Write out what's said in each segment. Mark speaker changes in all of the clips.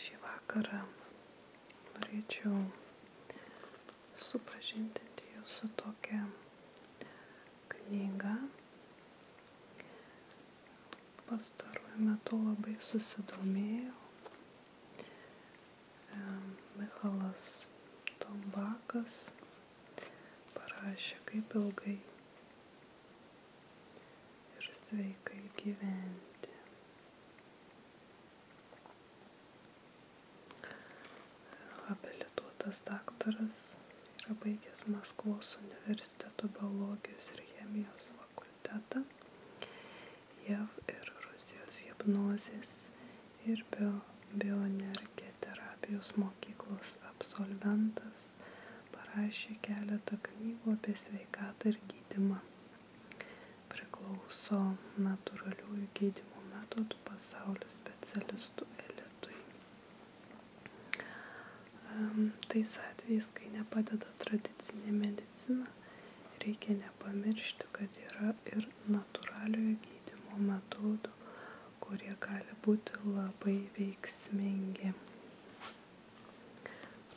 Speaker 1: Šį vakarą norėčiau supažindinti jūs su tokia knyga. Pastaruoju metu labai susidomėjau. Michalas Tombakas parašė Kaip ilgai ir sveikai gyventi. Habilituotas daktaras yra baigęs Maskvos universiteto biologijos ir chemijos fakultetą, JAV ir Rusijos hipnozės ir bioenergeterapijos mokyklos absolventas, parašė keletą knygų apie sveikatą ir gydymą. Priklauso natūraliųjų gydymo metodų pasaulio specialistų elitui. Tais atvejais, kai nepadeda tradicinė medicina, reikia nepamiršti, kad yra ir natūraliojo gydymo metodų, kurie gali būti labai veiksmingi.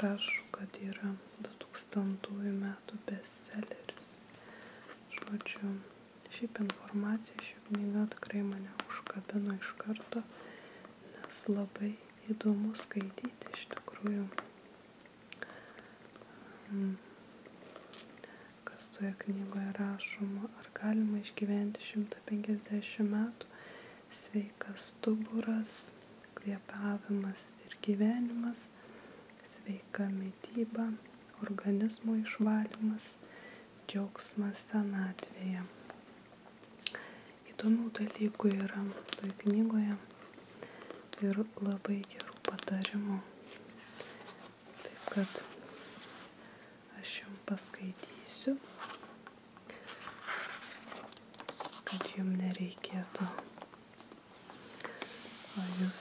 Speaker 1: Rašau, kad yra 2000 metų bestselleris. Žodžiu, šiaip informacija, ši knyga tikrai mane užkabino iš karto, nes labai įdomu skaityti iš tikrųjų. Kas toje knygoje rašoma, ar galima išgyventi 150 metų, sveikas stuburas, kvėpavimas ir gyvenimas, sveika mityba, organizmo išvalymas, džiaugsmas senatvėje. Įdomių dalykų yra toje knygoje ir labai gerų patarimų. Taip kad aš jums paskaitysiu, kad jums nereikėtų, o jūs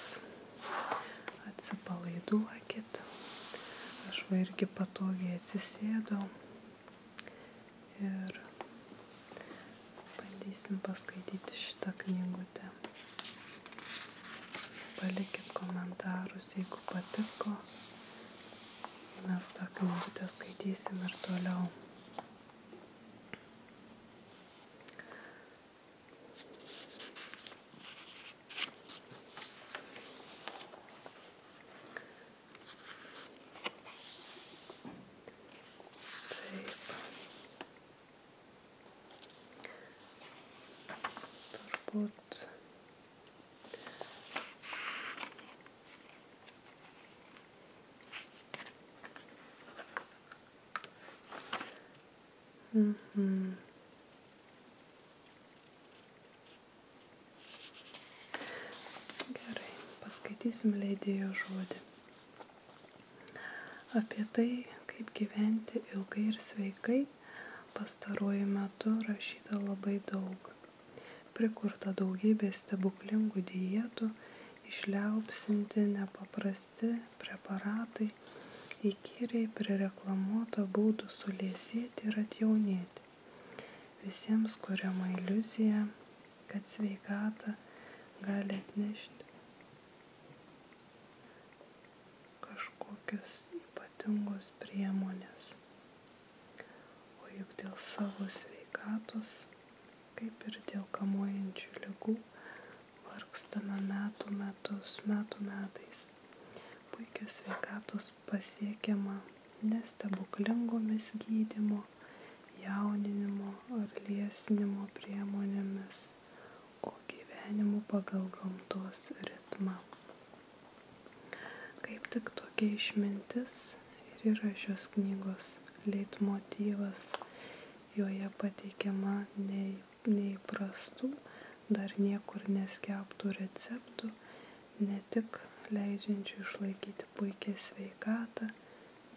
Speaker 1: atsipalaiduokit. Aš irgi patogiai atsisėdau ir bandysim paskaityti šitą knygutę. Palikit komentarus, jeigu patiko. Mes tą knygutę skaitysim ir toliau. Turbūt Gerai, paskaitysim leidėjo žodį. Apie tai, kaip gyventi ilgai ir sveikai, pastaruoju metu rašyta labai daug. Prikurta daugybė stebuklingų dietų, išliaupsinti nepaprasti preparatai, įkyriai prireklamuota būdų suliesėti ir atjaunėti. Visiems kuriama iliuzija, kad sveikata gali atnešti kažkokios ypatingos priemonės. O juk dėl savo sveikatos, kaip ir dėl kamuojančių ligų, vargstame metų metais. Puikios sveikatos pasiekiama ne stebuklingomis gydymo, jauninimo ar liesinimo priemonėmis, o gyvenimu pagal gamtos ritmą. Kaip tik tokia išmintis ir yra šios knygos leitmotyvas. Joje pateikiama neįprastų, dar niekur neskelbtų receptų, ne tik leidžiančių išlaikyti puikią sveikatą,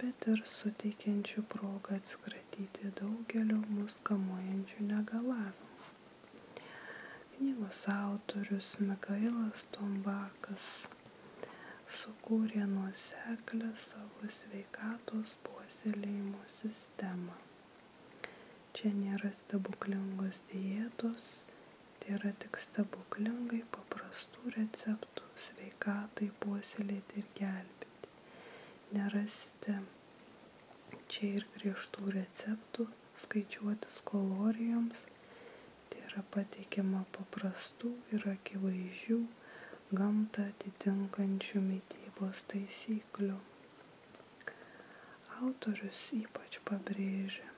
Speaker 1: bet ir suteikiančių progą atsikratyti daugelio mus kamuojančių negalavimų. Knygos autorius Michailas Tombakas sukūrė nuoseklią savo sveikatos puoselėjimo sistemą. Čia nėra stebuklingos dietos, tai yra tik stebuklingai paprastų receptų sveikatai puoselėti ir gelbėti. Nerasite čia ir griežtų receptų skaičiuotis kalorijoms. Tai yra pateikiama paprastų ir akivaizdžių gamtą atitinkančių mitybos taisyklių. Autorius ypač pabrėžia,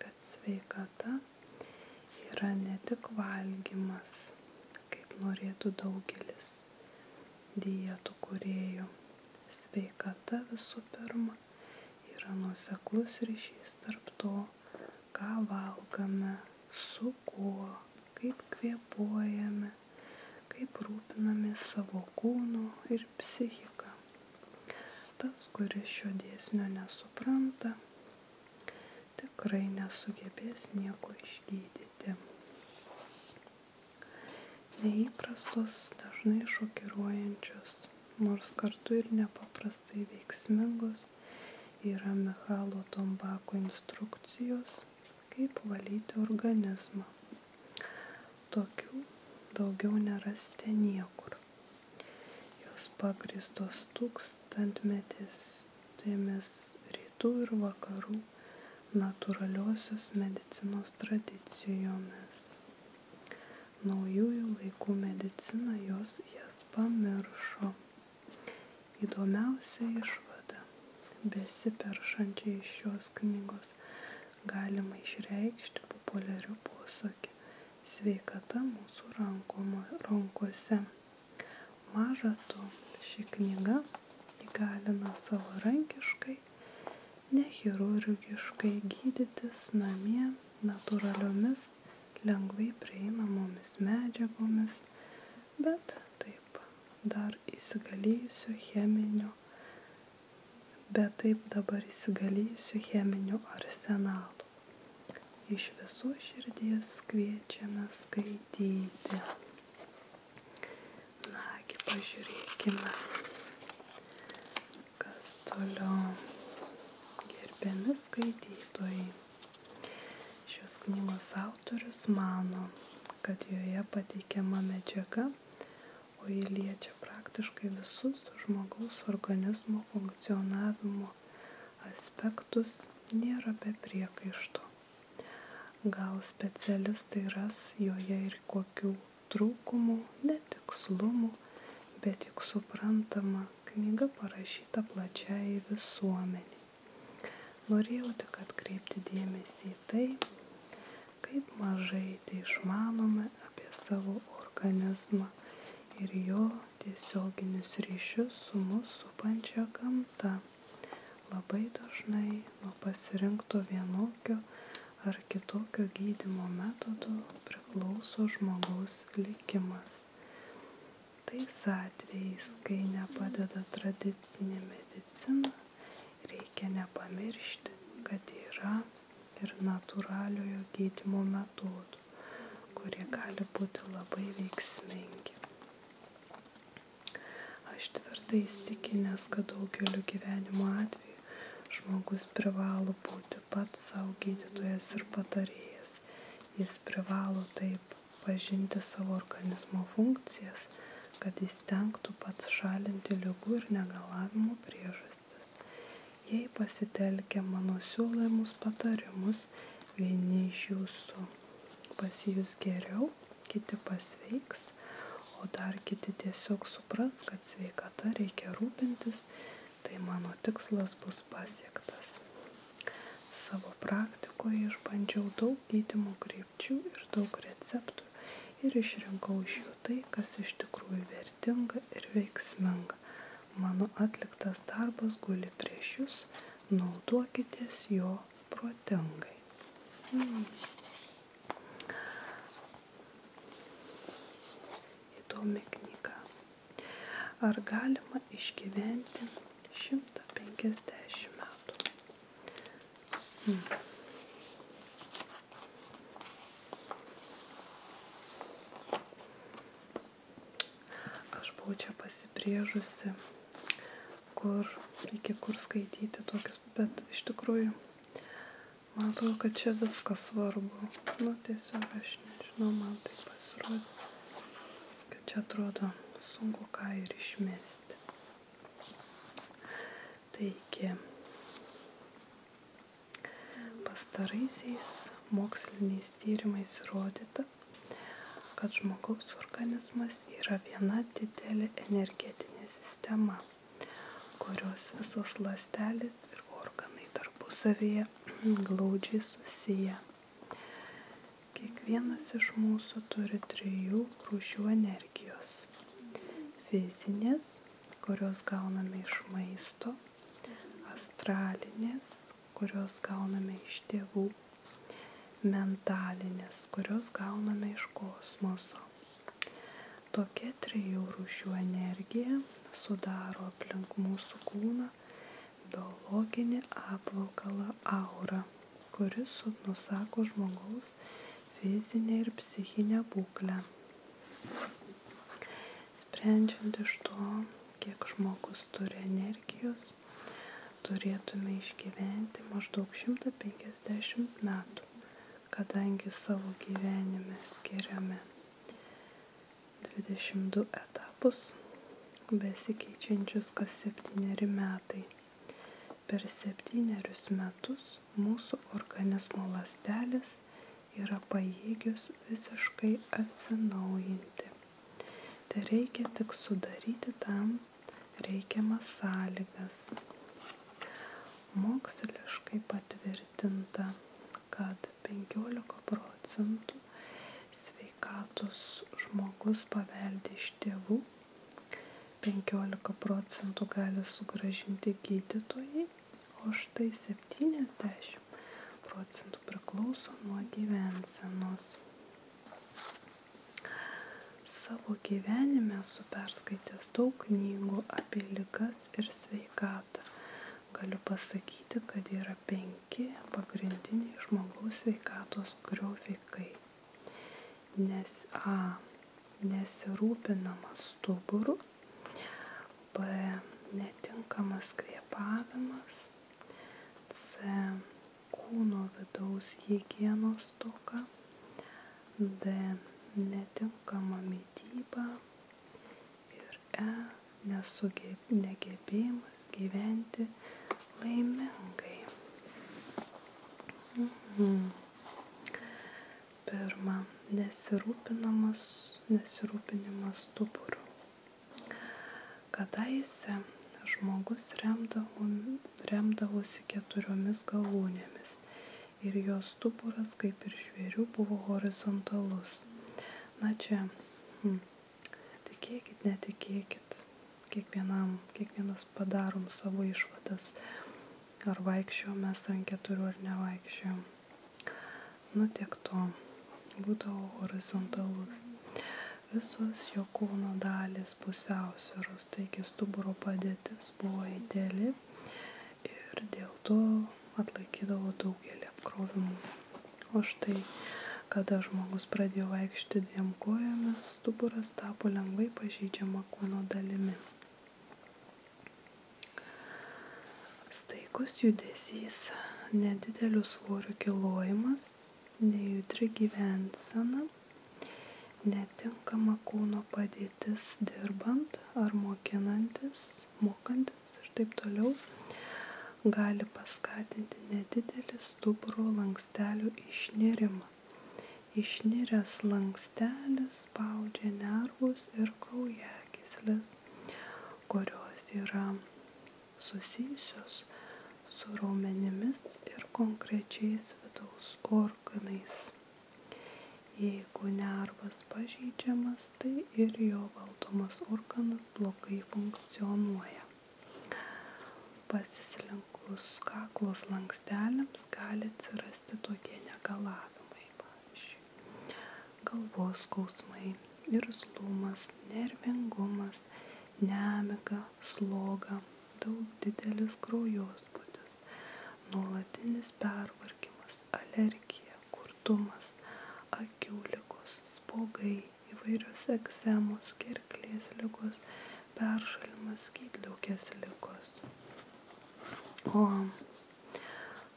Speaker 1: kad sveikata yra ne tik valgymas, kaip norėtų daugelis dietų kūrėjų. Sveikata visų pirma yra nuoseklus ryšys tarp to, ką valgome, su kuo, kaip kvėpuojame, kaip rūpinamės savo kūnu ir psichika. Tas, kuris šio dėsnio nesupranta, tikrai nesugebės nieko išgydyti. Neįprastos, dažnai šokiruojančios, nors kartu ir nepaprastai veiksmingos, yra Michalo Tombako instrukcijos, kaip valyti organizmą. Tokių daugiau nerasite niekur. Jos pagrįstos tūkstantmetėmis rytų ir vakarų natūraliosios medicinos tradicijomis. Naujųjų laikų medicina jas pamiršo. Įdomiausia išvada, besiperšančiai iš šios knygos, galima išreikšti populiariu posakiu: sveikata mūsų rankose. Maža to, ši knyga įgalina savarankiškai, nechirurgiškai gydytis namie natūraliomis, lengvai prieinamomis medžiagomis, bet taip dabar įsigalėjusiu cheminiu arsenalu. Iš visos širdies kviečiame skaityti. Nagi, pažiūrėkime, kas toliau. Gerbiami skaitytojai, šios knygos autorius mano, kad joje pateikiama medžiaga, o ji liečia praktiškai visus žmogaus organizmo funkcionavimo aspektus, nėra be priekaišto. Gal specialistai ras joje ir kokių trūkumų, netikslumų, bet juk suprantama, knyga parašyta plačiai visuomeniai. Norėjau tik atkreipti dėmesį į tai, kaip mažai tai išmanome apie savo organizmą ir jo tiesioginius ryšius su mus supančia gamta. Labai dažnai nuo pasirinkto vienokio ar kitokio gydymo metodo priklauso žmogaus likimas. Tais atvejais, kai nepadeda tradicinė medicina, reikia nepamiršti, kad yra ir natūraliojo gydymo metodų, kurie gali būti labai veiksmingi. Aš tvirtai įsitikinęs, kad daugeliu gyvenimo atveju žmogus privalo būti pats savo gydytojas ir patarėjas. Jis privalo taip pažinti savo organizmo funkcijas, kad jis stengtų pats šalinti ligų ir negalavimų priežastis. Jei pasitelkia mano siūlomus patarimus, vieni iš jūsų pasijus geriau, kiti pasveiks, o dar kiti tiesiog supras, kad sveikata reikia rūpintis, tai mano tikslas bus pasiektas. Savo praktikoje išbandžiau daug gydymo krypčių ir daug receptų ir išrinkau iš jų tai, kas iš tikrųjų vertinga ir veiksminga. Mano atliktas darbas guli prieš jūs, naudokitės jo protingai. Įdomi knyga. Ar galima išgyventi 150 metų? Aš buvau čia pasibrėžusi, iki kur skaityti tokius, bet iš tikrųjų, man atrodo, kad čia viskas svarbu. Tiesiog aš nežinau, man tai pasirodė, kad čia atrodo sunku ką ir išmesti. Taigi, pastaraisiais moksliniais tyrimais įrodyta, kad žmogaus organizmas yra viena didelė energetinė sistema, kurios visos ląstelės ir organai tarpusavyje glaudžiai susiję. Kiekvienas iš mūsų turi 3 rūšių energijos. Fizinės, kurios gauname iš maisto, astralinės, kurios gauname iš tėvų, mentalinės, kurios gauname iš kosmoso. Tokia 3 rūšių energija sudaro aplink mūsų kūną biologinį apvalkalą aurą, kuris nusako žmogaus fizinę ir psichinę būklę. Sprendžiant iš to, kiek žmogus turi energijos, turėtume išgyventi maždaug 150 metų, kadangi savo gyvenime skiriame 22 etapus, besikeičiančius kas 7 metai. Per 7 metus mūsų organizmo ląstelės yra pajėgios visiškai atsinaujinti. Tai reikia tik sudaryti tam reikiamas sąlygas. Moksliškai patvirtinta, kad 15% sveikatos žmogus paveldi iš tėvų, 15% gali sugrąžinti gydytojai, o štai 70% priklauso nuo gyvensenos. Savo gyvenime esu perskaitęs daug knygų apie ligas ir sveikatą. Galiu pasakyti, kad yra 5 pagrindiniai žmogaus sveikatos griovikai. Nesirūpinamas stuburu, B. Netinkamas kvėpavimas, C. Kūno vidaus higienos stoka, D. Netinkama mityba ir E. Negebėjimas gyventi laimingai. Pirma, nesirūpinimas stuburu. Kadaise žmogus remdavosi 4 galūnėmis ir jo stuburas, kaip ir žvėrių, buvo horizontalus. Na čia, tikėkit, netikėkit, kiekvienas padarom savo išvadas, ar vaikščiojom mes ant 4 ar nevaikščiojom. Nu tiek to, būdavo horizontalus. Visos jo kūno dalys pusiausvyros, taigi stuburo padėtis buvo ideali ir dėl to atlaikydavo daugelį apkrovimų. O štai, kada žmogus pradėjo vaikščioti 2 kojomis, stuburas tapo lengvai pažeidžiama kūno dalimi. Staigus judesys, nedidelių svorių kilojimas, nejudri gyvensena, netinkama kūno padėtis dirbant ar mokantis ir taip toliau gali paskatinti nedidelį stuburo lankstelių išnirimą. Išniręs lankstelis spaudžia nervus ir kraujagysles, kurios yra susijusios su raumenimis ir konkrečiais vidaus organais. Jeigu nervas pažeidžiamas, tai ir jo valdomas organas blogai funkcionuoja. Pasislinkus kaklo slanksteliams gali atsirasti tokie negalavimai, pavyzdžiui, galvos skausmai, irzlumas, nervingumas, nemiga, sloga, didelis kraujospūdis, nuolatinis pervargimas, alergija, kurtumas, akių ligos, spuogai, įvairios ekzemos, gerklės ligos, peršalimas, skydliaukės ligos. O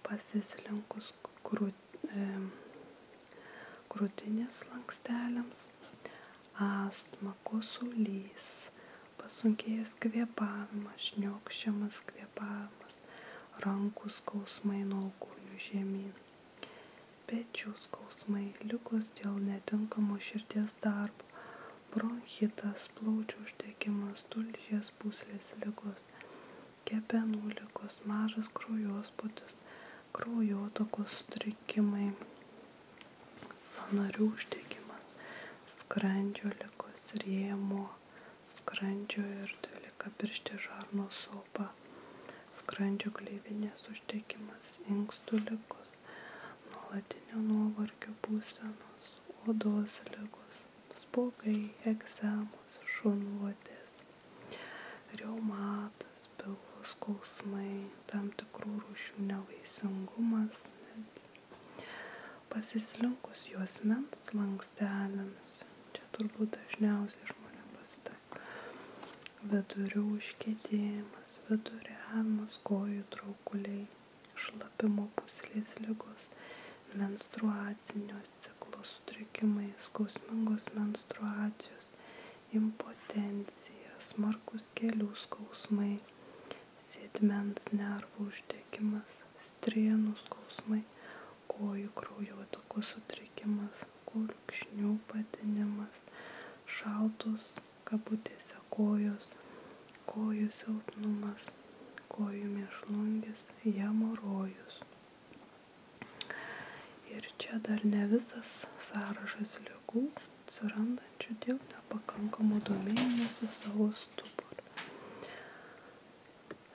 Speaker 1: pasislinkus krūtinės slanksteliams astma, kosulys, pasunkėjęs kvėpavimas, šniokščiamas kvėpavimas, rankų skausmai nuo alkūnių žemyn, pečių skausmai, ligos dėl netinkamo širdies darbo, bronchitas, plaučių uždegimas, tulžies pūslės ligos, kepenų ligos, mažas kraujospūdis, kraujotakos sutrikimai, sąnarių uždegimas, skrandžio ligos, rėmo, skrandžio ir dvylikapirštės žarnos opa, skrandžio gleivinės uždegimas, inkstų ligos, nuolatinio nuovargio būsenos, odos ligos, spuogai, egzemos, šunluotės, reumatas, pilvo skausmai, tam tikrų rūšių nevaisingumas, pasislinkus juosmens slanksteliams, čia turbūt dažniausiai žmonių pasitaiko, vidurių užkietėjimas, viduriavimas, kojų traukuliai, šlapimo pūslės ligos, menstruacinio ciklo sutrikimai, skausmingos menstruacijos, impotencija, smarkus kelių skausmai, sėdmens nervų uždegimas, strėnų skausmai, kojų kraujotakos sutrikimas, kulkšnių patinimas, šaltos kabutėse kojos, kojų silpnumas, kojų mėšlungis, hemorojus. Ir čia dar ne visas sąrašas ligų, atsirandančių dėl nepakankamo domėjimosi savo stuburu.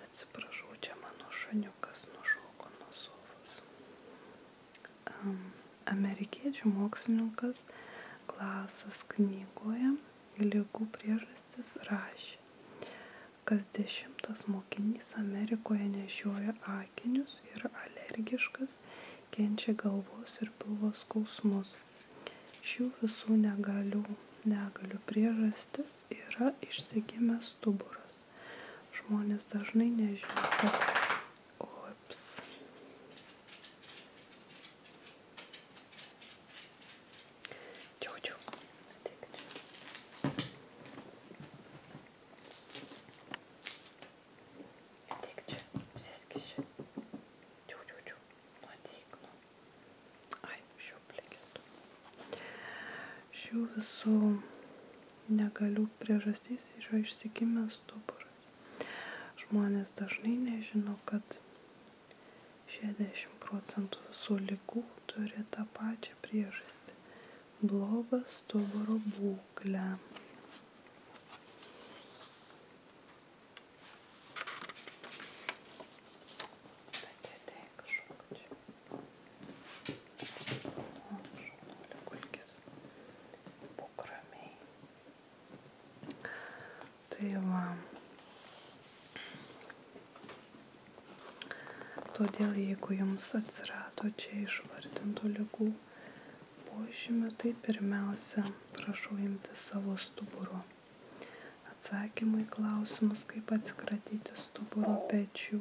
Speaker 1: Atsiprašau, čia mano šuniukas nušoko nuo sofos. Amerikiečių mokslininkas Klasas knygoje Ligų priežastis rašė, kas 10 mokinys Amerikoje nešioja akinius, yra alergiškas, kenčia galvos ir pilvo skausmus. Šių visų negalių priežastis yra išsigimęs stuburas. Žmonės dažnai nežino, kad šių visų negalių priežastys yra išsigimęs stuburas. Žmonės dažnai nežino, kad 60% visų ligų turi tą pačią priežastį – blogą stuburo būklę. Todėl jeigu jums atsirado čia išvardintų ligų požymių, tai pirmiausia, prašau imti savo stuburo. Atsakymai klausimus, kaip atsikratyti stuburo, pečių,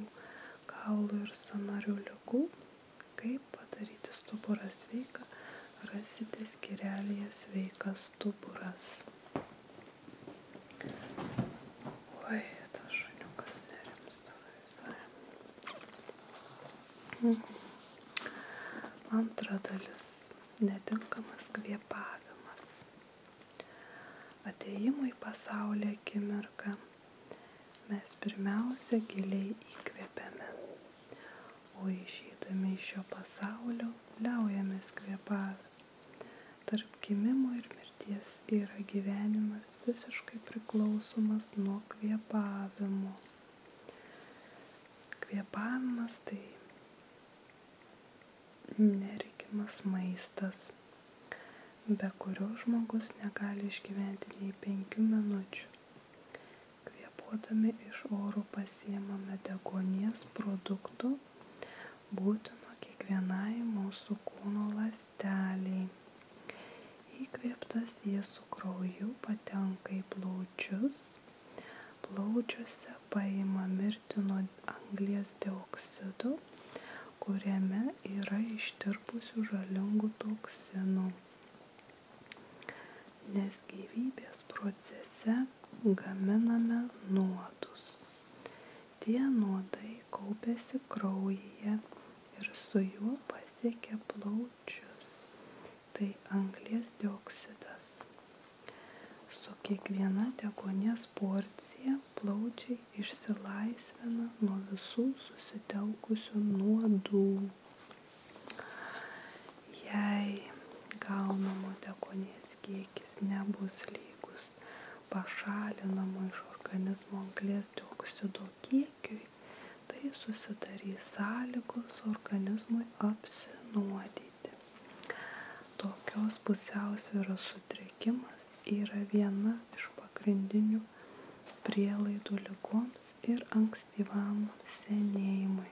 Speaker 1: kaulų ir sąnarių ligų, kaip padaryti stuburą sveiką, rasite skyrelyje sveikas stuburas. Oi, tas šuniukas nerimsta visai. Antra dalis – netinkamas kvėpavimas. Atėjimo į pasaulį akimirką mes pirmiausia giliai įkvepiame, o išeidami iš šio pasaulio liaujamės kvėpavę. Tarp gimimo ir mirties yra gyvenimas visiškai priklausomas nuo kvėpavimo. Kvėpavimas tai neregimas maistas, be kurio žmogus negali išgyventi nei 5 minučių. Kvėpuodami iš oro pasiimame deguonies produktų, būtino kiekvienai mūsų kūno ląstelei. Įkvėptas jis su krauju patenka į plaučius, plaučiuose paima mirtino anglies dioksido, kuriame yra ištirpusių žalingų toksinų. nes gyvybės procese gaminame nuodus. Tie nuodai kaupiasi kraujyje ir su juo pasiekia plaučius. Tai anglies dioksidas. Su kiekviena deguonies porcija plaučiai išsilaisvina nuo visų susitelkusių nuodų. Jei gaunamo deguonies kiekis nebus lygus pašalinamo iš organizmo anglies dioksido kiekiui, tai susidarys sąlygos organizmui apsinuodyti. Tokios pusiausvyros sutrikimas yra viena iš pagrindinių prielaidų ligoms ir ankstyvam senėjimui.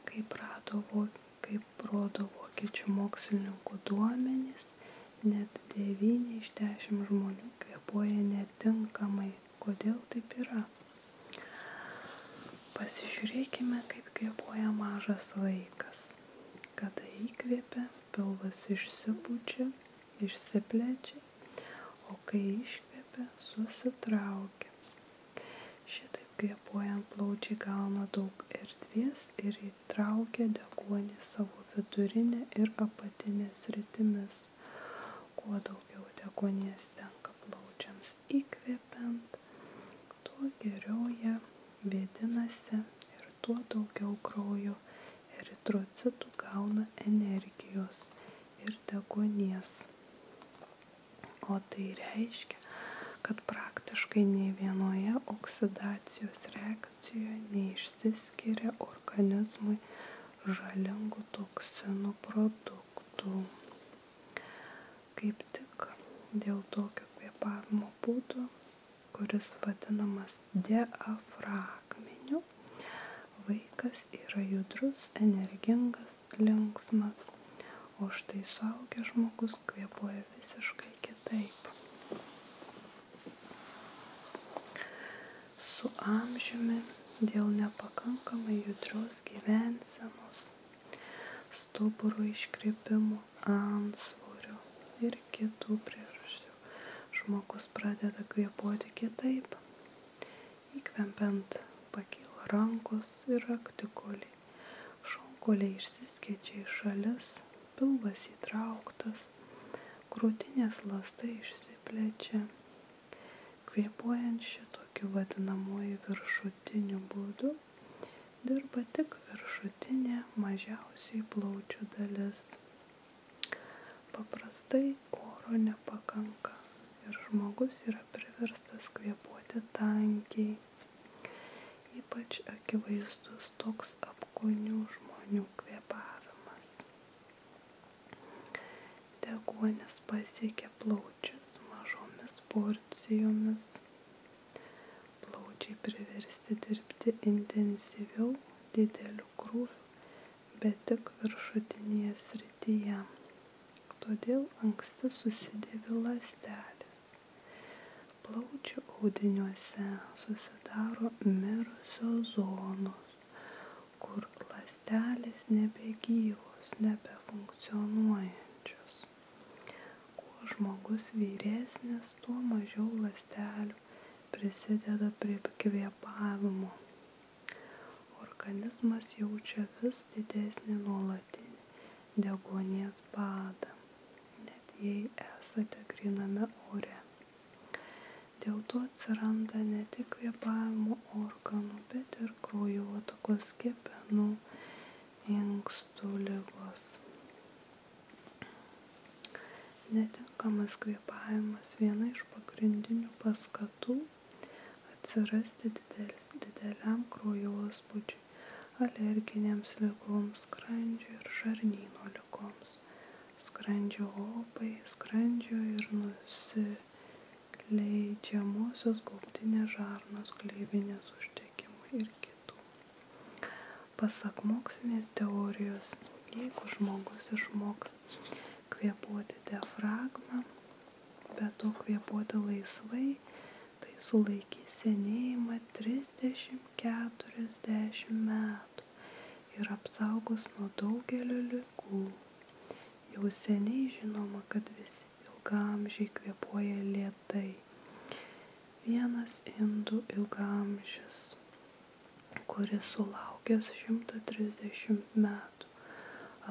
Speaker 1: Kaip rodo vokiečių mokslininkų duomenys, net 9 iš 10 žmonių kvėpuoja netinkamai. Kodėl taip yra? Pasižiūrėkime, kaip kvėpuoja mažas vaikas. Kada įkvėpia, pilvas išsiplečia, o kai iškvėpia, susitraukia. Šitaip kvėpuojant plaučiai gauna daug erdvės ir įtraukia deguonį savo vidurinę ir apatinę sritimis. Kuo daugiau deguonies tenka plaučiams įkvėpiant, tuo geriau jie vėdinasi ir tuo daugiau kraujo eritrocitų gauna energijos ir deguonies. O tai reiškia, kad praktiškai nei vienoje oksidacijos reakcijoje neišsiskiria organizmui žalingų toksinų produktų. Kaip tik dėl tokio kvėpavimo būdo, kuris vadinamas diafragminiu, vaikas yra judrus, energingas, linksmas, o štai suaugęs žmogus kvėpuoja visiškai kitaip. Su amžiumi dėl nepakankamai judrios gyvensenos, stuburo iškrypimų, antsvorio ir kitų priežasčių žmogus pradeda kvėpuoti kitaip. Įkvepiant pakyla rankos ir raktikauliai, šonkauliai išsiskiečia į šalis, pilvas įtrauktas, krūtinės ląstai išsiplečia. Kvėpuojant šitokiu vadinamuoju viršutiniu būdu dirba tik viršutinė mažiausiai plaučių dalis. Paprastai oro nepakanka ir žmogus yra priverstas kvėpuoti tankiai. Ypač akivaizdus toks apkūnių žmonių kvėpavimas. Deguonis pasiekia plaučius mažomis porcijomis. Plaučiai priversti dirbti intensyviau, dideliu krūviu, bet tik viršutinėje srityje. Todėl anksti susidėvi ląstelės. Plaučių audiniuose susidaro mirusios zonos, kur ląstelės nebegyvos, nebefunkcionuojančios. Kuo žmogus vyresnis, tuo mažiau ląstelių prisideda prie kvėpavimo. Organizmas jaučia vis didesnį nuolatinį deguonies badą, net jei esate gryname ore. Dėl to atsiranda ne tik kvėpavimo organų, bet ir kraujotakos, kepenų, inkstų ligos. Netinkamas kvėpavimas viena iš pagrindinių paskatų atsirasti dideliam kraujospūdžiui, alerginėms ligoms, skrandžio ir žarnyno ligoms, skrandžio opai, skrandžio ir nusileidžiamosios gaubtinės žarnos gleivinės uždegimui ir kitų. Pasak mokslinės teorijos, jeigu žmogus išmoks kvėpuoti diafragmą, bet to kvėpuoti laisvai, tai sulaikys senėjimą 30-40 metų ir apsaugos nuo daugelio ligų. Jau seniai žinoma, kad visi ilgaamžiai kvėpuoja lėtai. Vienas indų ilgaamžis, kuris sulaukęs 130 metų,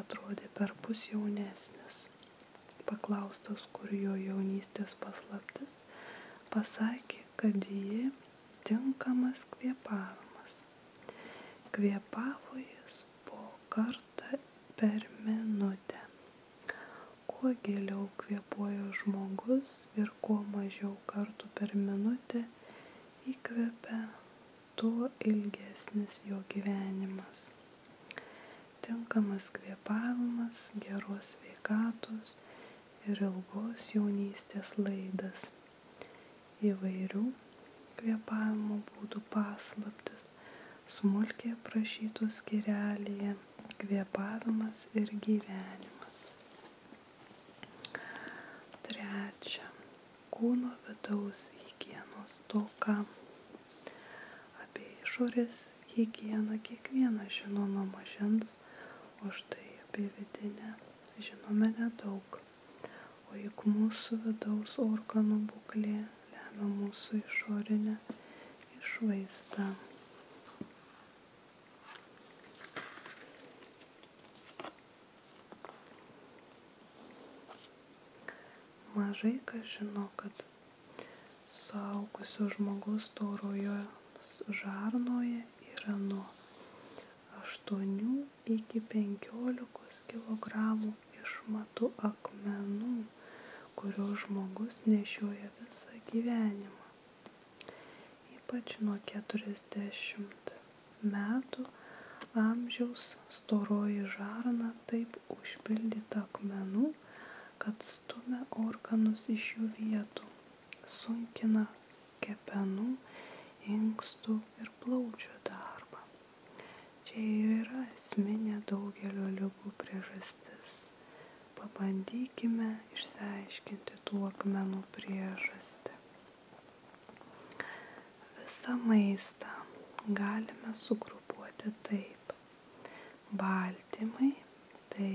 Speaker 1: atrodė perpus jaunesnis. Paklaustas, kur jo jaunystės paslaptis, pasakė, kad ji tinkamas kvėpavimas. Kvėpavo jis po kartą per minutę. Kuo giliau kvėpuoja žmogus ir kuo mažiau kartų per minutę įkvepia, tuo ilgesnis jo gyvenimas. Tinkamas kvėpavimas, geros sveikatos ir ilgos jaunystės laidas. Įvairių kvėpavimo būdų paslaptis smulkiai aprašytos skyrelyje Kvėpavimas ir gyvenimas. 3. Kūno vidaus higienos stoka. Apie išorės higieną kiekvienas žino nuo mažens, o štai apie vidinę žinome nedaug. O juk mūsų vidaus organų būklė lemia mūsų išorinę išvaizdą. Mažai kas žino, kad suaugusio žmogaus storoje žarnoje yra nuo 8 iki 15 kg išmatų akmenų, kuriuos žmogus nešioja visą gyvenimą. Ypač nuo 40 metų amžiaus storoji žarna taip užpildyta akmenų, kad stumia organus iš jų vietų, sunkina kepenų, inkstų ir plaučių darbą. Čia ir yra esminė daugelio ligų priežastis. Pabandykime išsiaiškinti tų akmenų priežastį. Visą maistą galime sugrupuoti taip. Baltymai tai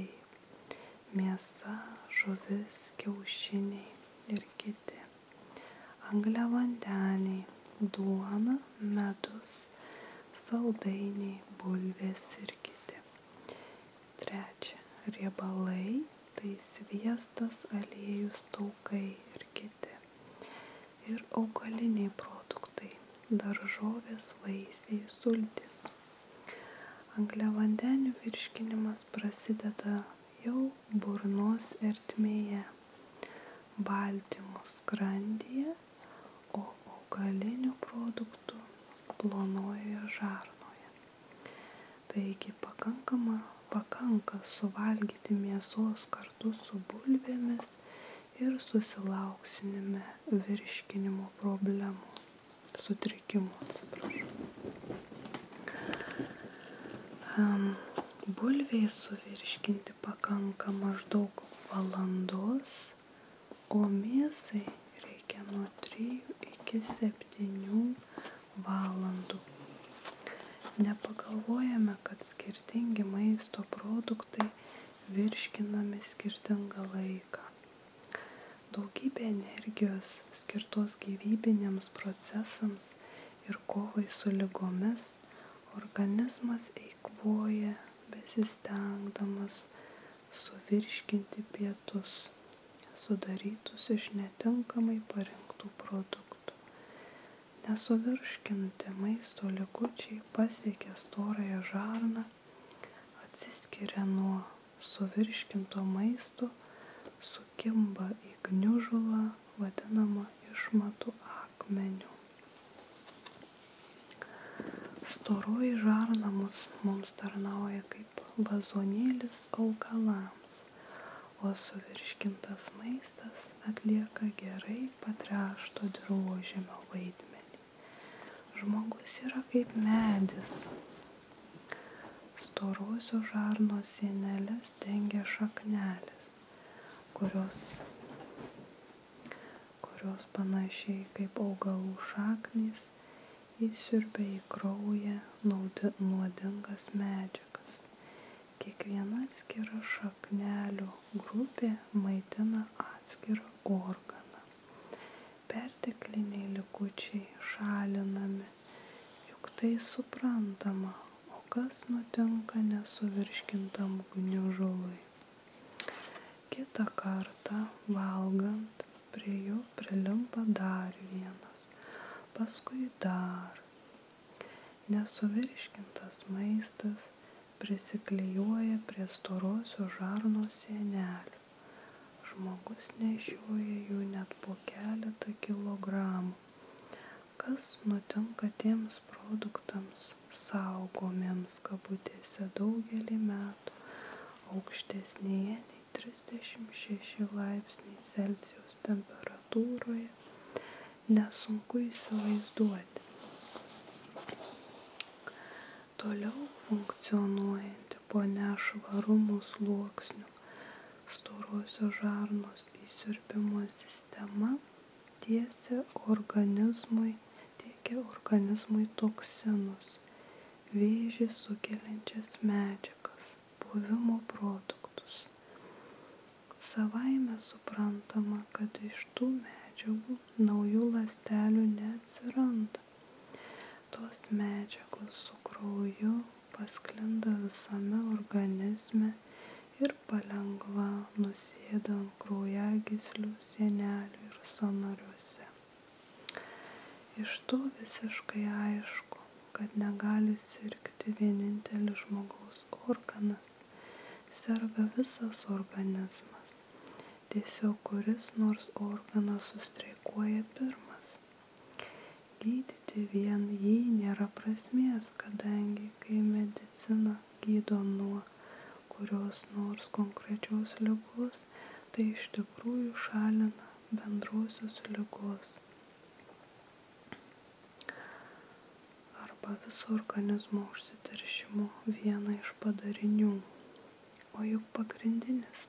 Speaker 1: mėsa, žuvis, kiaušiniai ir kiti. Angliavandeniai, duona, medus, saldainiai, bulvės ir kiti. 3. Riebalai tai sviestas, aliejus, taukai ir kiti. Ir augaliniai produktai, daržovės, vaisiai, sultys. Angliavandenių virškinimas prasideda jau burnos ertmėje, baltymų skrandyje, o augalinių produktų plonojoje žarnoje. Taigi pakanka suvalgyti mėsos kartu su bulvėmis ir susilauksime virškinimo problemų, sutrikimų, Bulviai suvirškinti pakanka maždaug valandos, o mėsai reikia nuo 3 iki 7 valandų. Nepagalvojame, kad skirtingi maisto produktai virškinami skirtingą laiką. Daugybė energijos skirtos gyvybiniams procesams ir kovai su ligomis organizmas eikvoja besistengdamas suvirškinti pietus, sudarytus iš netinkamai parinktų produktų. Nesuvirškinti maisto likučiai pasiekia storąją žarną, atsiskiria nuo suvirškinto maisto, sukimba į gniužulą, vadinamą išmatų akmeniu. Storoji žarna mums tarnauja kaip vazonėlis augalams, o suvirškintas maistas atlieka gerai patręšto dirvožemio vaidmenį. Žmogus yra kaip medis. Storosios žarnos sieneles dengia šaknelės, kurios panašiai kaip augalų šaknys įsiurbia į kraują nuodingas medžiagas. Kiekviena atskira šaknelių grupė maitina atskirą organą. Pertekliniai likučiai šalinami, juk tai suprantama, o kas nutinka nesuvirškintam gniužului. Kitą kartą valgant prie jo prilimpa dar vienas, paskui dar. Nesuvirškintas maistas prisiklijuoja prie storosios žarnos sienelių. Žmogus nešioja jų net po keletą kilogramų. Kas nutinka tiems produktams saugomiems kabutėse daugelį metų aukštesnėje nei 36 laipsniai Celsijaus temperatūroje, nesunku įsivaizduoti. Toliau funkcionuojanti po nešvarumų sluoksnių storosios žarnos įsiurbimo sistema tiekia organizmui toksinus, vėžį sukeliančias medžiagas, puvimo produktus. Savaime suprantama, kad iš tų medžiagų naujų ląstelių neatsiranda. Tos medžiagos su krauju pasklinda visame organizme ir palengva nusėda ant kraujagyslių, sienelių ir sąnariuose. Iš to visiškai aišku, kad negali sirgti vienintelis žmogaus organas, serga visas organizmas. Tiesiog kuris nors organas sustreikuoja pirmas. Gydyti vien jį nėra prasmės, kadangi kai medicina gydo nuo kurios nors konkrečios ligos, tai iš tikrųjų šalina bendrosios ligos arba viso organizmo užsiteršimo vieną iš padarinių. O juk pagrindinis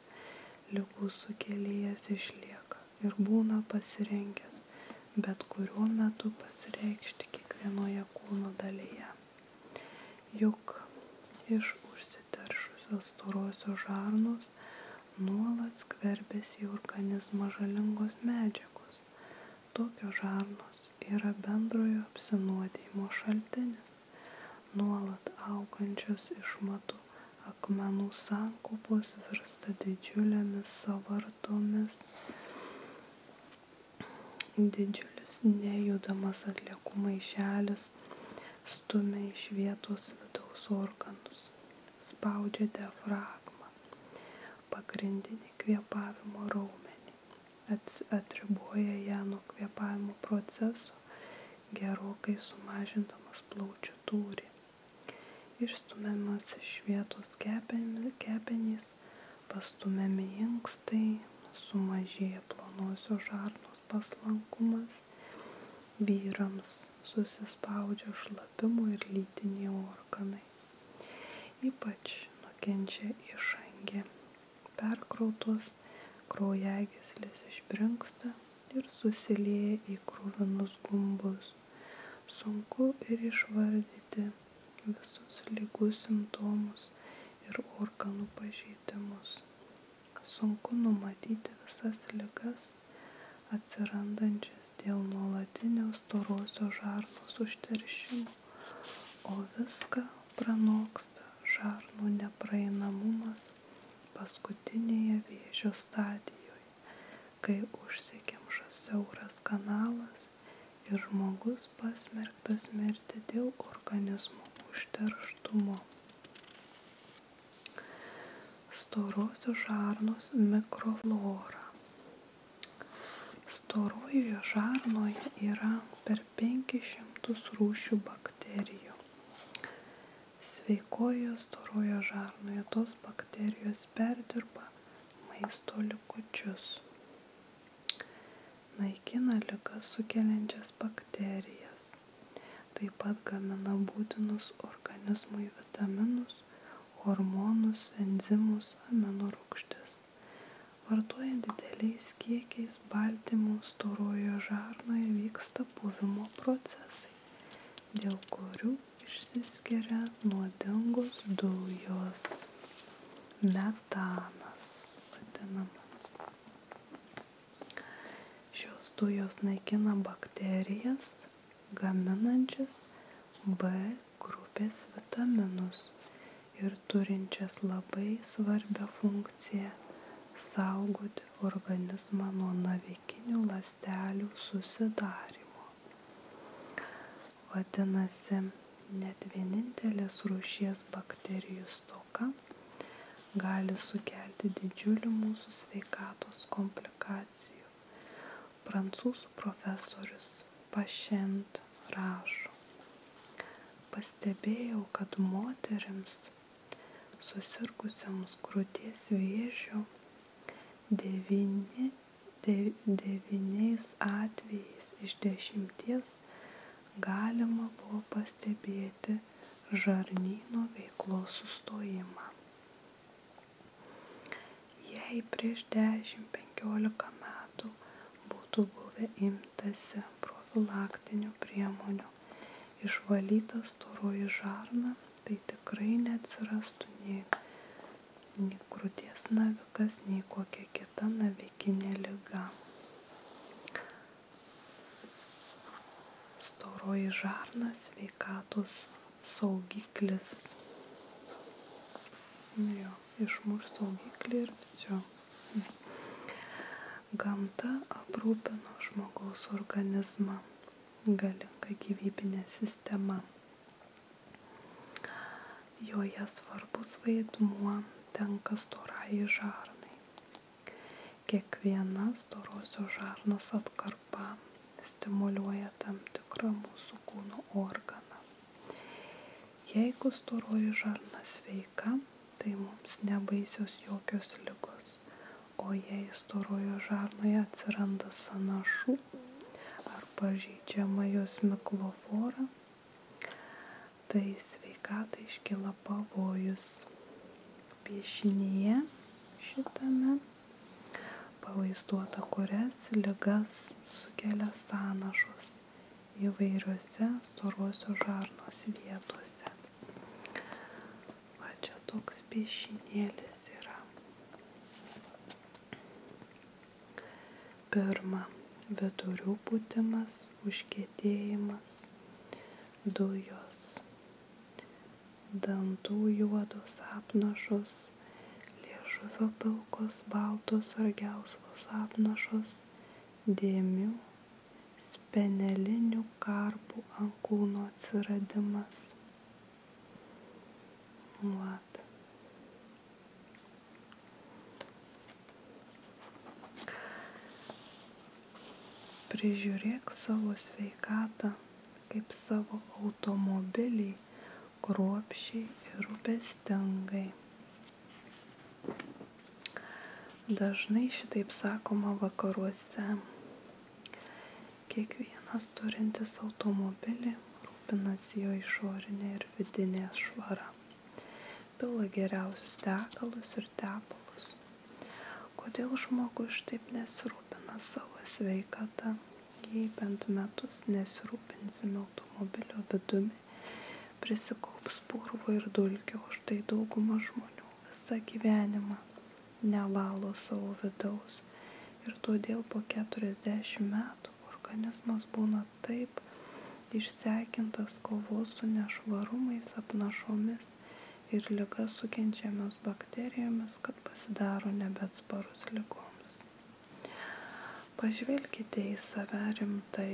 Speaker 1: ligų sukėlėjas išlieka ir būna pasirengęs bet kuriuo metu pasireikšti kiekvienoje kūno dalyje. Juk iš užsiteršusios storosios žarnos nuolat skverbiasi į organizmą žalingos medžiagos. Tokios žarnos yra bendrojo apsinuodijimo šaltinis. Nuolat augančios išmatų akmenų sankaupos virsta didžiulėmis sąvartomis. Didžiulis nejudamas atliekų maišelis stumia iš vietos vidaus organus, spaudžia diafragmą, pagrindinį kvėpavimo raumenį, atriboja ją nuo kvėpavimo proceso, gerokai sumažindamas plaučių tūrį. Išstumiamas iš vietos kepenys, pastumiami inkstai, sumažėja plonosios žarnos paslankumas, vyrams susispaudžia šlapimo ir lytiniai organai. Ypač nukenčia išangė, perkrautos kraujagyslės išbrinksta ir susilieja į kruvinus gumbus. Sunku ir išvardyti visus ligų simptomus ir organų pažeidimus. Sunku numatyti visas ligas atsirandančias dėl nuolatinio storosios žarnos užteršimo, o viską pranoksta žarnų nepraeinamumas paskutinėje vėžio stadijoje, kai užsikemša siauras kanalas ir žmogus pasmerktas mirti dėl organizmo užterštumo. Storosios žarnos mikroflora. Storojoje žarnoje yra per 500 rūšių bakterijų. Sveikojoje storojoje žarnoje tos bakterijos perdirba maisto likučius. Naikina ligas sukeliančias bakterijas. Taip pat gamina būtinus organizmui vitaminus, hormonus, enzimus, aminorūgštis. Vartojant dideliais kiekiais baltymų storojoje žarnoje vyksta puvimo procesai, dėl kurių išsiskiria nuodingos dujos. metanas vadinamas. Šios dujos naikina bakterijas, gaminančias B grupės vitaminus ir turinčias labai svarbią funkciją saugoti organizmą nuo navikinių ląstelių susidarymo. Vadinasi, net vienintelės rūšies bakterijų stoka gali sukelti didžiulių mūsų sveikatos komplikacijų. Prancūzų profesorius Pašent rašo: pastebėjau, kad moterims susirgusiams krūties vėžiu 9 atvejais iš 10 galima buvo pastebėti žarnyno veiklos sustojimą. Jei prieš 10-15 metų būtų buvę imtasi profilaktinių priemonių, išvalyta storoji žarna, tai tikrai neatsirastų nei krūties navikas, nei kokia kita navikinė liga. Storoji žarna sveikatos saugiklis. Išmuš saugiklį ir čia. Gamta aprūpino žmogaus organizmą galinga gyvybinė sistema. Joje svarbus vaidmuo tenka storai žarnai. Kiekviena storosios žarnos atkarpa stimuliuoja tam tikrą mūsų kūno organą. Jeigu storoji žarna sveika, tai mums nebaisios jokios ligos. O jei storojo žarnoje atsiranda sąnašų ar pažeidžiama jos mikroflora, tai sveikatai iškyla pavojus. Piešinyje šitame pavaizduota, kurias ligas sukelia sąnašos įvairiose storosios žarnos vietose. Va čia toks piešinėlis yra. Pirma, vidurių pūtimas, užkietėjimas, dujos, dantų juodos apnašos, liežuvio pilkos, baltos ar gelsvos apnašos, dėmių, spenelinių karpų ant kūno atsiradimas. Vat. Prižiūrėk savo sveikatą kaip savo automobilį kruopščiai ir rūpestingai. Dažnai šitaip sakoma vakaruose. Kiekvienas turintis automobilį rūpinasi jo išorinė ir vidinė švara. Pila geriausius degalus ir tepalus. Kodėl žmogus taip nesirūpina savo sveikata? Jei bent metus nesirūpinsime automobilio vidumi, prisikaups purvo ir dulkių, o štai dauguma žmonių visą gyvenimą nevalo savo vidaus. Ir todėl po 40 metų organizmas būna taip išsekintas kovos su nešvarumais, apnašomis ir ligas sukenčiamas bakterijomis, kad pasidaro nebeatsparus ligoms. Pažvelkite į save rimtai.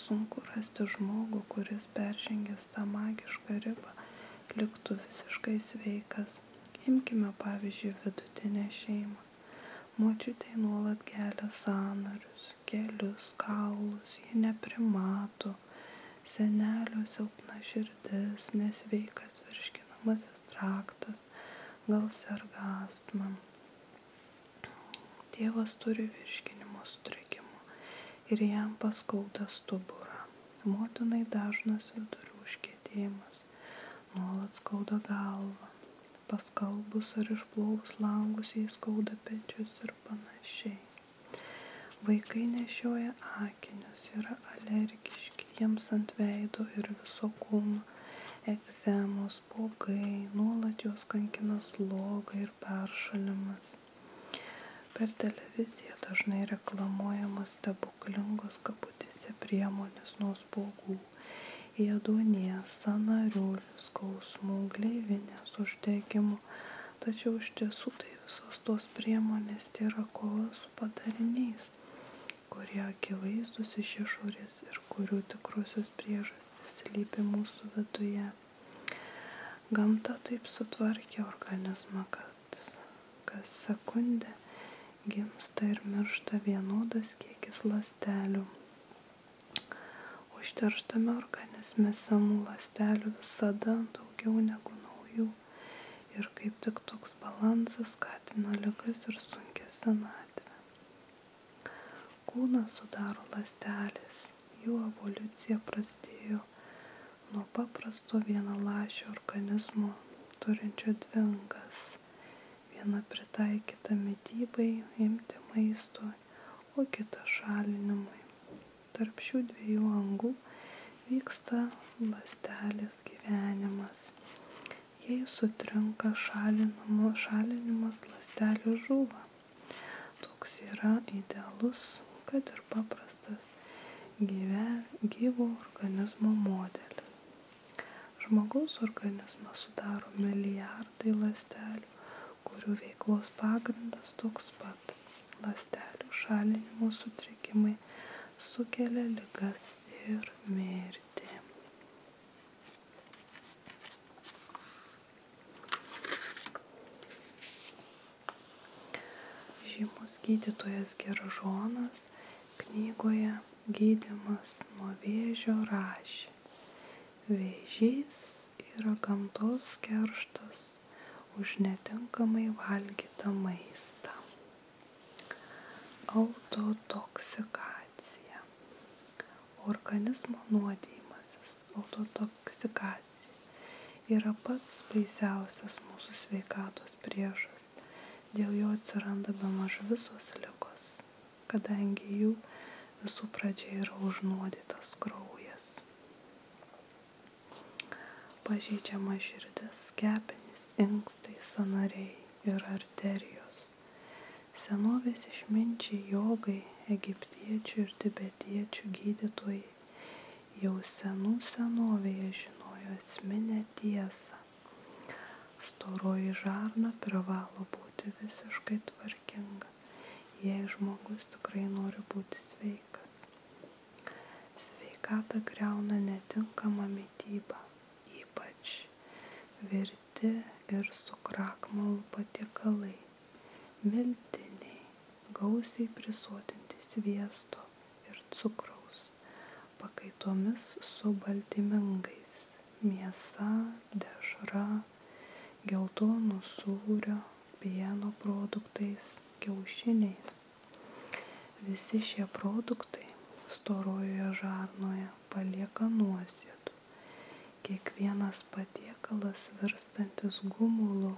Speaker 1: Sunku rasti žmogų, kuris peržengęs tą magišką ribą liktų visiškai sveikas. Imkime pavyzdžiui vidutinę šeimą. Močiutei nuolat gelia sąnarius, kelius, kaulus, jie neprimato. Senelio silpna širdis, nesveikas virškinamasis traktas, gal serga astma. Tėvas turi virškinimo sutrikimų ir jam paskauda stuburą. Motinai dažnas vidurių užkietėjimas, nuolat skauda galvą. Paskalbus ar išplovus langus jai skauda pečius ir panašiai. Vaikai nešioja akinius, yra alergiški, jiems ant veido ir viso kūno egzemos, spuogai, nuolat juos kankina sloga ir peršalimas. Per televiziją dažnai reklamuojamos stebuklingos kabutėse priemonės nuo spuogų, ėduonies, sąnarių skausmų, gleivinės uždegimų, tačiau iš tiesų tai visos tos priemonės tai yra kova su padariniais, kurie akivaizdūs iš išorės ir kurių tikrosios priežastys slypi mūsų viduje. Gamta taip sutvarkė organizmą, kad kas sekundę gimsta ir miršta vienodas kiekis ląstelių. Užterštame organizme senų ląstelių visada daugiau negu naujų ir kaip tik toks balansas skatina ligas ir sunkią senatvę. Kūną sudaro ląstelės, jų evoliucija prasidėjo nuo paprasto vienaląsčio organizmo turinčio dvi angas, viena pritaikyta mitybai, imti maisto, o kita šalinimui. Tarp šių dviejų angų vyksta ląstelės gyvenimas. Jei sutrinka šalinimas, ląstelė žūva. Toks yra idealus, kad ir paprastas gyvo organizmo modelis. Žmogaus organizmą sudaro milijardai ląstelių, kurių veiklos pagrindas toks pat. Ląstelių šalinimo sutrikimai sukelia ligas ir mirtį. Žymus gydytojas Geržonas knygoje Gydymas nuo vėžio rašė: vėžys yra gamtos kerštas už netinkamai valgytą maistą. Autotoksikacija. Organizmo nuodijimasis, autotoksikacija, yra pats baisiausias mūsų sveikatos priešas. Dėl jo atsiranda bemaž visos ligos, kadangi jų visų pradžia yra užnuodytas kraujas. Pažeidžiama širdis, kepenys, inkstai, sąnariai ir arterijos. Senovės išminčiai, jogai, egiptiečių ir tibetiečių gydytojai jau senovėje žinojo esminę tiesą. Storoji žarna privalo būti visiškai tvarkinga, jei žmogus tikrai nori būti sveikas. Sveikatą griauna netinkama mityba, ypač virti ir su krakmolu patiekalai, miltiniai, gausiai prisotinti sviesto ir cukraus, pakaitomis su baltymingais, mėsa, dešra, geltonų sūrio, pieno produktais, kiaušiniais. Visi šie produktai storojoje žarnoje palieka nuosėdų. Kiekvienas patiekalas virstantis gumulu,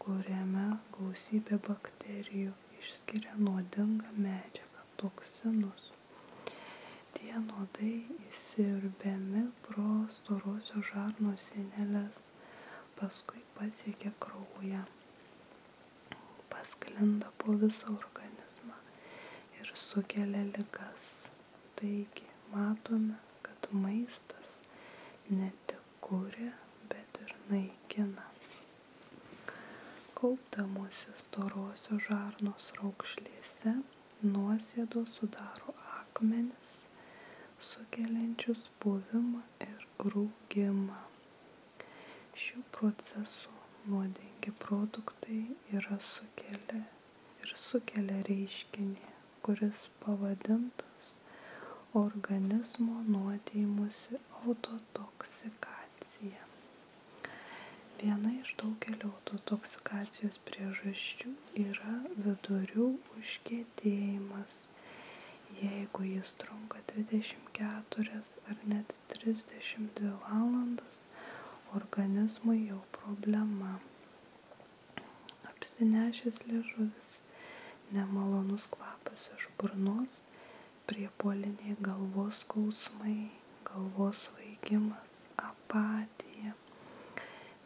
Speaker 1: kuriame gausybė bakterijų išskiria nuodingą medžiagą, toksinus. Tie nuodai įsiurbiami pro storosios žarnos sieneles, paskui pasiekia kraują, pasklinda po visą organizmą ir sukelia ligas. Taigi matome, kad maistas ne tik kuria, bet ir naikina. Kaupdamosi storosios žarnos raukšlėse, nuosėdos sudaro akmenis, sukeliančius puvimą ir rūgimą. Šių procesų nuodingi produktai sukelia reiškinį, kuris pavadintas organizmo nuodijimusi autotoksikacija. Viena iš daugelio autotoksikacijos priežasčių yra vidurių užkietėjimas. Jeigu jis trunka 24 ar net 32 valandas, organizmui jau problema. Apsinešęs liežuvis, nemalonus kvapas iš burnos, priepuoliniai galvos skausmai, galvos svaigimas, apatija,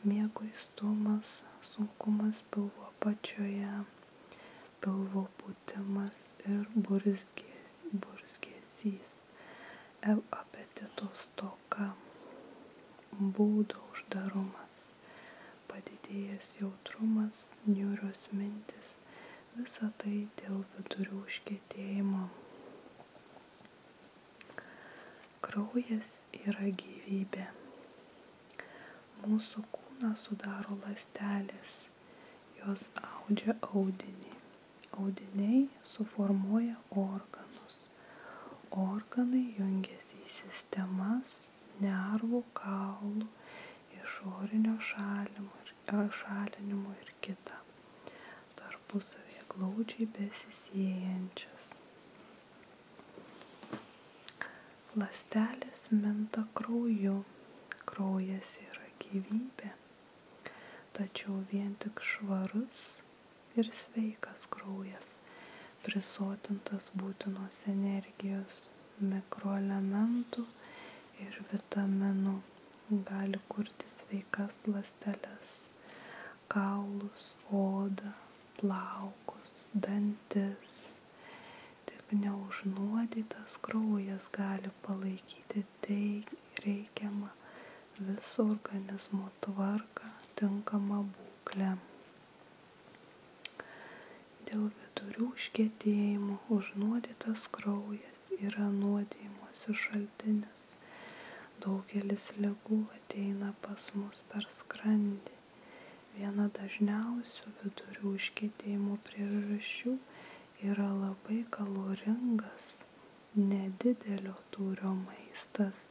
Speaker 1: mieguistumas, sunkumas pilvo apačioje, pilvo pūtimas ir burzgesys, apetito stoka, būdo uždarumas, padidėjęs jautrumas, niūrios mintis, visa tai dėl vidurių užkietėjimo. Kraujas yra gyvybė. Mūsų kūną sudaro ląstelės, jos audžia audinį. Audiniai suformuoja organus. Organai jungiasi į sistemas, nervų, kaulų, išorinio šalinimo ir kita, tarpusavėje glaudžiai besisiejančias. Ląstelės minta krauju. Kraujas yra gyvybė, tačiau vien tik švarus ir sveikas kraujas, prisotintas būtinos energijos, mikroelementų ir vitaminų, gali kurti sveikas ląsteles, kaulus, odą, plaukus, dantis. Tik neužnuodytas kraujas gali palaikyti reikiamą viso organizmo tvarką, tinkamą būklę. Dėl vidurių užkietėjimo užnuodytas kraujas yra nuodijimosi šaltinis. Daugelis ligų ateina pas mus per skrandį. Viena dažniausių vidurių užkietėjimo priežasčių yra labai kaloringas, nedidelio tūrio maistas.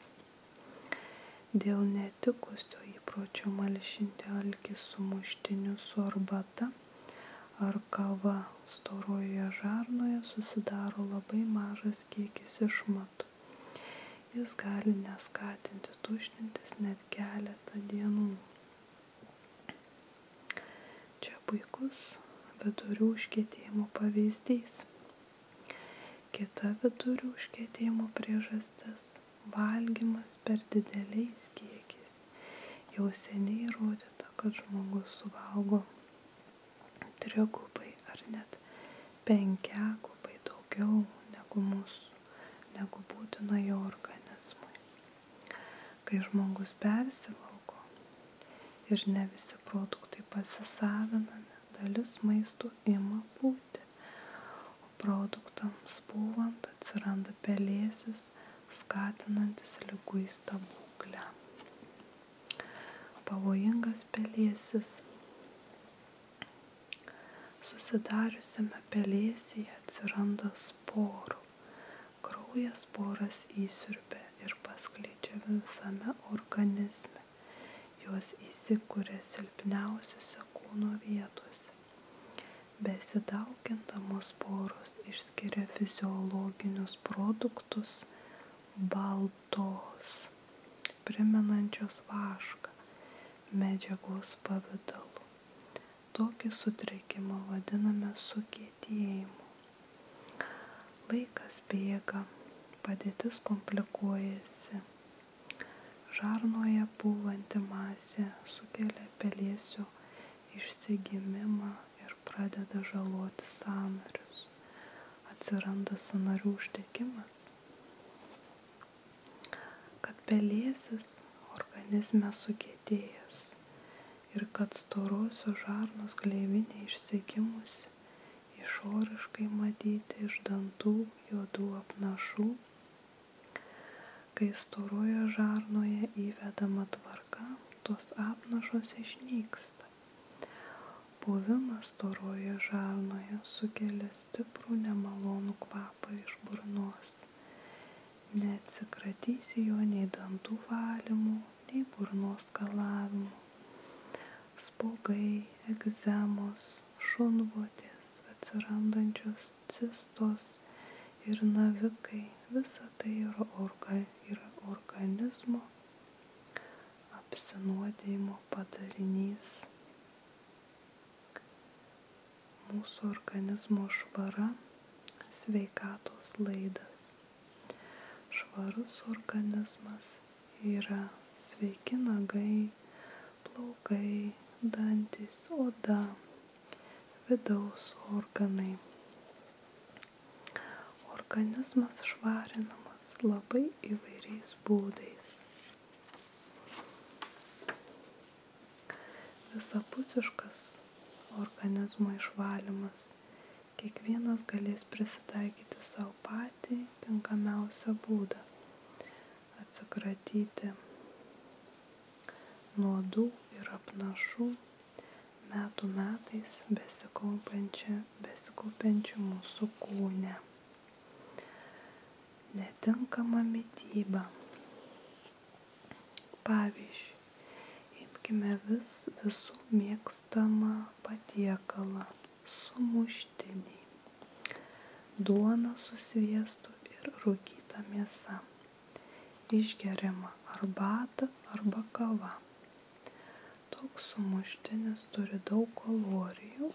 Speaker 1: Dėl netikusio įpročio malšinti alkį sumuštiniu su arbata ar kava storojoje žarnoje susidaro labai mažas kiekis išmatų. Jis gali neskatinti tuštintis net keletą dienų. Čia puikus vidurių užkietėjimo pavyzdys. Kita vidurių užkietėjimo priežastis – valgymas per dideliais kiekiais. Jau seniai įrodyta, kad žmogus suvalgo 3 gubai ar net 5 gubai daugiau negu būtina jo organizmui. Kai žmogus persivalgo ir ne visi produktai pasisavinami, dalis maisto ima pūti, o produktams pūvant atsiranda pelėsis, skatinantis liguistą būklę. Pavojingas pelėsis. Susidariusiame pelėsyje atsiranda sporų. Kraujas sporas įsiurbia ir paskleidžia visame organizme. Jos įsikuria silpniausiose kūno vietose. Besidaugindamos sporos išskiria fiziologinius produktus baltos, primenančios vašką, medžiagos pavidalu. Tokį sutrikimą vadiname sukietėjimu. Laikas bėga, padėtis komplikuojasi. Žarnoje pūvanti masė sukelia pelėsio išsigimimą ir pradeda žaloti sąnarius. Atsiranda sąnarių uždegimas. Kad pelėsis organizme sukietėjęs ir kad storosios žarnos gleivinė išsigimusi, išoriškai matyti iš dantų juodų apnašų. Kai storoje žarnoje įvedama tvarka, tos apnašos išnyksta. Buvimas storoje žarnoje sukelia stiprų nemalonų kvapą iš burnos. Neatsikratysi jo nei dantų valymu, nei burnos skalavimu. Spuogai, egzemos, šunvodės, atsirandančios cistos ir navikai, visa tai yra organizmo apsinuodijimo padarinys. Mūsų organizmo švara – sveikatos laidas. Švarus organizmas yra sveiki nagai, plaukai, dantys, oda, vidaus organai. Organizmas švarinamas labai įvairiais būdais. Visapusiškas organizmo išvalymas. Kiekvienas galės prisitaikyti savo patį tinkamiausią būdą. Atsikratyti nuodų ir apnašų metų metais besikaupiančių mūsų kūne. Netinkama mityba. Pavyzdžiui, imkime visų mėgstamą patiekalą - sumuštinį, duona su sviestu ir rūkyta mėsa, išgeriama arbata arba kava. Toks sumuštinis turi daug kalorijų.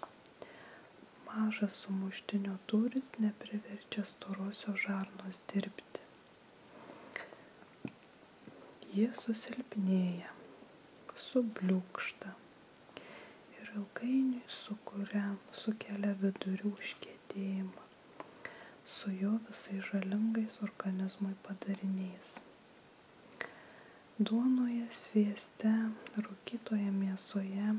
Speaker 1: Mažas sumuštinio tūris nepriverčia storosios žarnos dirbti. Ji susilpnėja, subliūkšta ir ilgainiui sukelia vidurių užkietėjimą su jo visais žalingais organizmui padariniais. Duonoje, svieste, rūkytoje mėsoje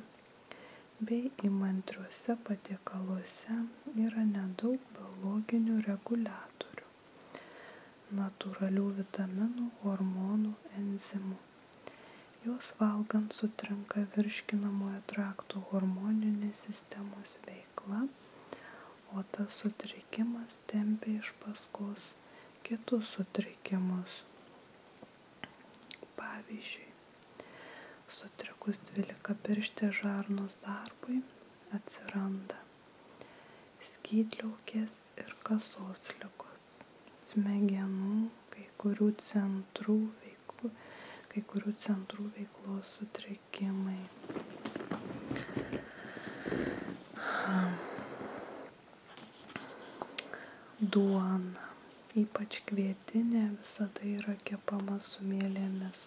Speaker 1: bei įmantriuose patiekaluose yra nedaug biologinių reguliatorių, natūralių vitaminų, hormonų, enzimų. Juos valgant sutrinka virškinamojo trakto hormoninė sistemos veikla, o tas sutrikimas tempia iš paskos kitus sutrikimus. Pavyzdžiui, sutrikus dvylikapirštės žarnos darbui atsiranda skydliaukės ir kasos ligos, smegenų, kai kurių centrų veiklos sutrikimai. Duona, ypač kvietinė, visada yra kepama su mielėmis,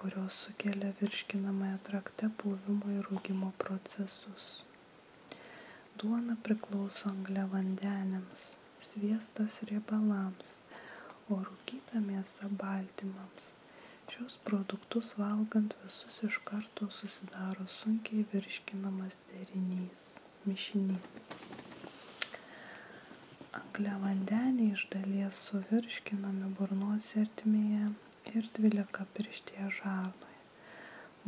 Speaker 1: kurios sukelia virškinamąją trakte puvimo ir rūgimo procesus. Duona priklauso angliavandeniams, sviestas riebalams, o rūkyta mėsa baltymams. Šios produktus valgant visus iš karto susidaro sunkiai virškinamas mišinys. Angliavandeniai iš dalies suvirškinami burnos ertmėje ir dvylikapirštėje žarnoje,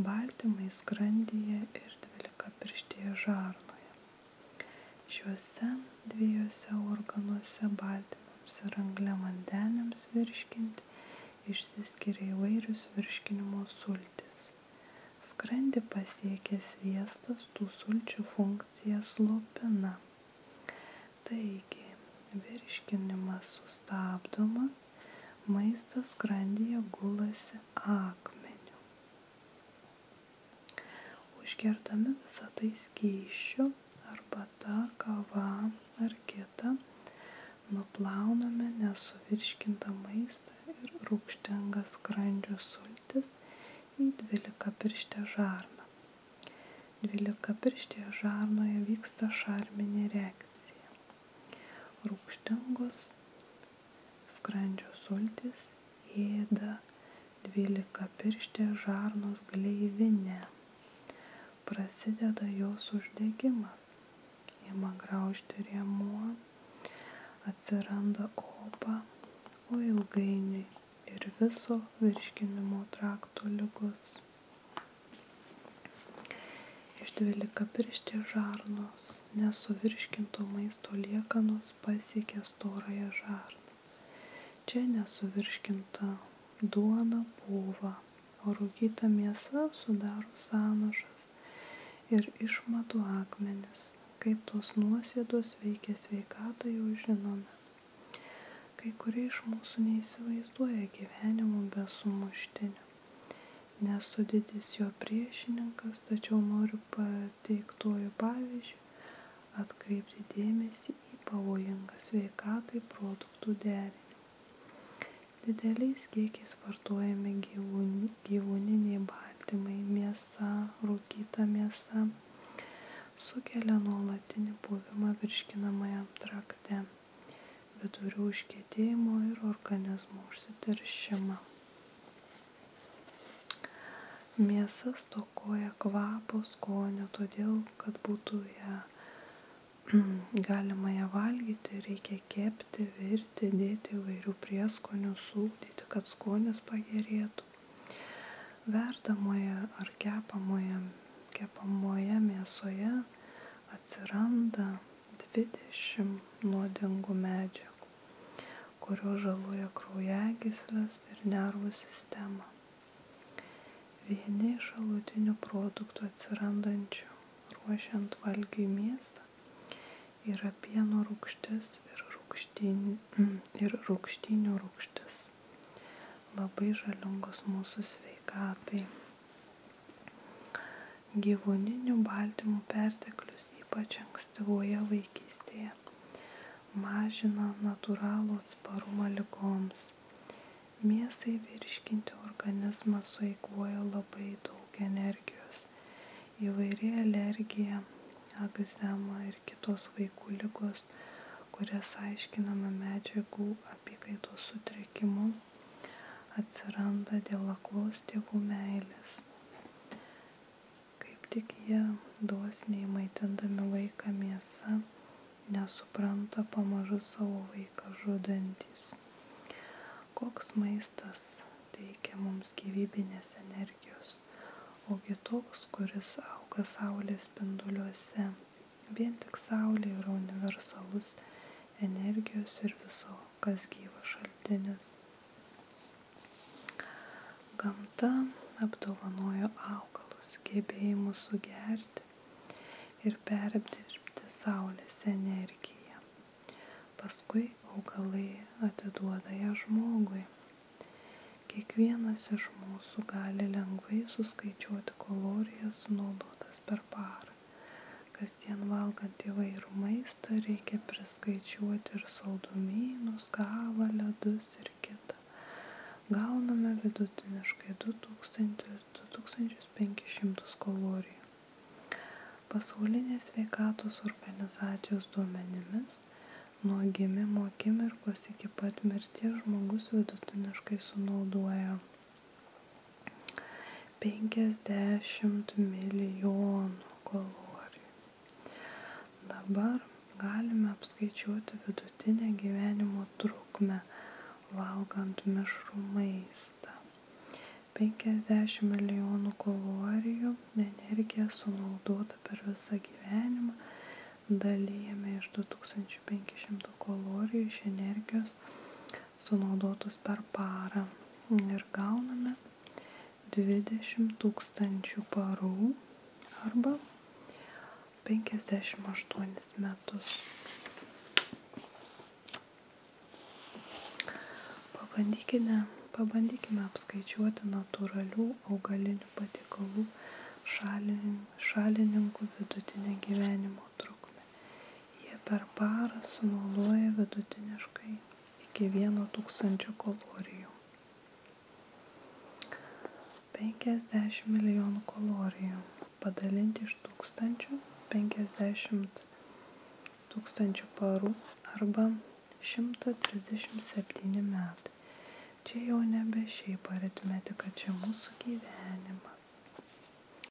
Speaker 1: baltymai skrandyje ir dvylikapirštėje žarnoje. Šiuose dviejuose organuose baltymams ir angliavandeniams virškinti išsiskiria įvairius virškinimo sultys. Skrandį pasiekia sviestas, tų sulčių funkciją slopina. Taigi, virškinimas sustabdomas, maistas skrandyje gulasi akmeniu. Užgerdami visą tai skysčiu, arbata, kava ar kita, nuplauname nesuvirškintą maistą ir rūgštingas skrandžio sultis į dvylikapirštę žarną. Dvylikapirštėje žarnoje vyksta šarminė reakcija. Rūgštingos skrandžio sultis ėda dvylikapirštės žarnos gleivinę. Prasideda jos uždegimas. Ima graužti rėmuo, atsiranda opa, o ilgainiui ir viso virškinimo trakto ligos. Iš dvylikapirštės žarnos nesuvirškinto maisto liekanos pasiekia storąją žarną. Čia nesuvirškinta duona pūva, o rūkyta mėsa sudaro sąnašas ir išmatų akmenis. Kaip tos nuosėdos veikia sveikatą, jau žinome. Kai kurie iš mūsų neįsivaizduoja gyvenimo be sumuštinio. Nesu didis jo priešininkas, tačiau noriu pateiktuoju pavyzdžiu atkreipti dėmesį į pavojingą sveikatai produktų derinimą. Dideliais kiekiais vartojami gyvūniniai baltymai, mėsa, rūkyta mėsa sukelia nuolatinį buvimą virškinamajam trakte, vidurių užkietėjimo ir organizmo užsiteršimą. Mėsa stokoja kvapo, skonio, todėl, kad būtų ją galima ją valgyti, reikia kepti, virti, dėti įvairių prieskonių, sūdyti, kad skonis pagerėtų. Verdamoje ar kepamoje mėsoje atsiranda 20 nuodingų medžiagų, kurios žaloja kraujagysles ir nervų sistemą. Vieni iš šalutinių produktų atsirandančių ruošiant valgiui mėsą yra pieno rūgštis ir rūgštynių rūgštis, labai žalingos mūsų sveikatai. Gyvūninių baltymų perteklius, ypač ankstyvoje vaikystėje, mažina natūralų atsparumą ligoms. Mėsai virškinti organizmas sueikvoja labai daug energijos. Įvairi alergija, egzema ir kitos vaikų ligos, kurias aiškiname medžiagų apykaitos sutrikimu, atsiranda dėl aklos tėvų meilės. Kaip tik jie dosniai maitindami vaiką mėsa, nesupranta pamažu savo vaiką žudantys. Koks maistas teikia mums gyvybinės energijos, ogi toks, kuris auga saulės spinduliuose. Vien tik saulė yra universalus energijos ir viso, kas gyva šaltinis. Gamta apdovanojo augalus gebėjimu sugerti ir perdirbti saulės energiją. Paskui augalai atiduoda ją žmogui. Kiekvienas iš mūsų gali lengvai suskaičiuoti kalorijas sunaudotas per parą. Kasdien valgant įvairų maistą reikia priskaičiuoti ir saldumynus, kavą, ledus ir kitą. Gauname vidutiniškai 2500 kalorijų. Pasaulinės sveikatos organizacijos duomenimis, nuo gimimo akimirkos iki pat mirties žmogus vidutiniškai sunaudoja 50 milijonų kalorijų. Dabar galime apskaičiuoti vidutinę gyvenimo trukmę valgant mišrų maistą. 50 milijonų kalorijų energija sunaudota per visą gyvenimą dalijame iš 2500 kalorijų iš energijos sunaudotus per parą ir gauname 20 000 parų arba 58 metus. Pabandykime apskaičiuoti natūralių augalinių patiekalų šalininkų vidutinę gyvenimo trukmę. Jie per parą sunaudoja vidutiniškai iki 1000 kalorijų. 50 milijonų kalorijų padalinti iš 1000, 50 000 parų arba 137 metai. Čia jau nebe šiaip aritmetika, čia mūsų gyvenimas.